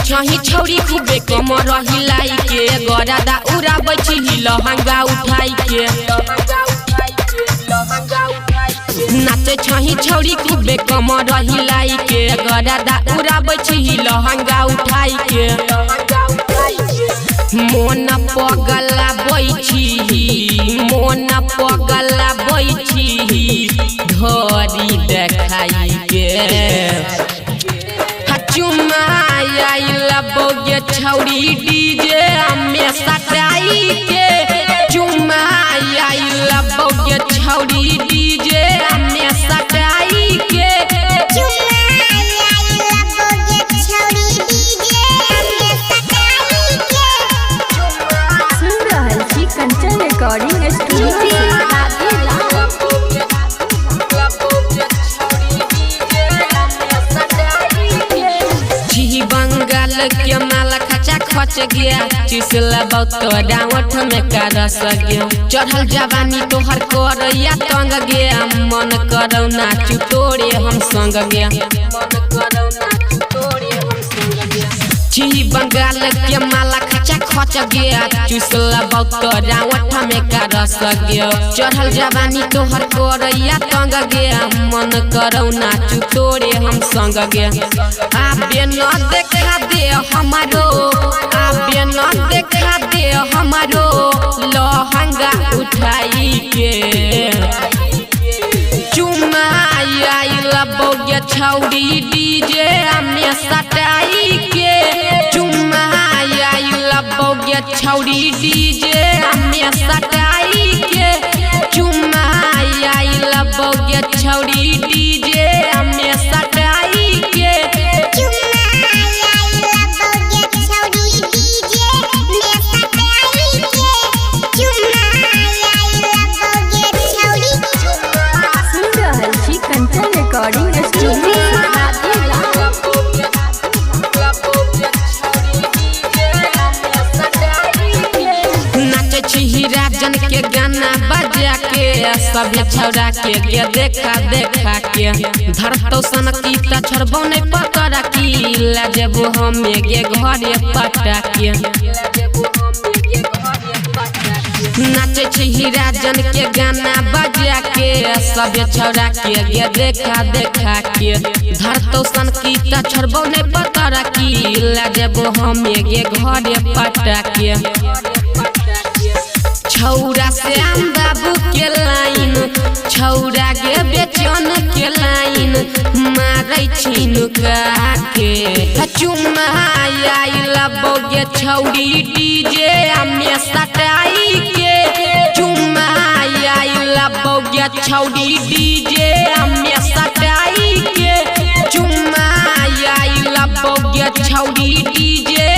छही छौरी खूबे कमर हिलाई के गरादा उड़ाबै छी लहंगा उठाई के नाचे छही छौरी खूबे कमर हिलाई के गरादा उड़ाबै छी लहंगा उठाई के मोन पगला बैठी मोन पगला बैठी धरी देखाई के चुम्मा आइल बोगे छौरी डीजे हमें सटाई के चुम्मा आइल बोगे छौरी डीजे हमें सटाई के सुन रहल छी कंचन रिकॉर्डिंग स्टूडियो के माला खचा खच गया चिसला बहुत डावठ में का रस गया चढ़ल जवानी तोहर करैया तंग गया मन करौ नाचू तोरे हम संग गया छी बंगाल के माला खचा खच गया चिसला बहुत डावठ में का रस गया चढ़ल जवानी तोहर करैया तंग गया मन करौ नाचू तोरे हम संग गया आबे न देखा दे हमारो आबे न देखा दे हमारो लहंगा उठाई के चुम्मा आइल बोगे छौरी डीजे हमें सटाई के चुम्मा आइल बोगे छौरी डीजे हमें सटाई के चुम्मा आइल बोगे छौरी डीजे हमें सटाई के रिकॉर्डिंग स्टूडियो नाचे छी राजन के गाना बजा के सभे छौरा के देखा देखा के धरतो सन की त छोड़बो नहीं पकड़ा की ला जेबो हम गे घरे पटा के नाचे छी राजन के गाना बजा के सभे छौरा के देखा देखा के धरतो सन की त छोड़बो नहीं पकड़ा की ला जेबो हम गे घरे पटा के छौरा से आम बाबू के लाइन छौरा के बेचन के लाइन मारै छिन के चुम्मा आइल बोगे छौरी डीजे हमें सटाई के चुम्मा आइल बोगे छौरी डीजे हमें सटाई के चुम्मा आइल बोगे छौरी डीजे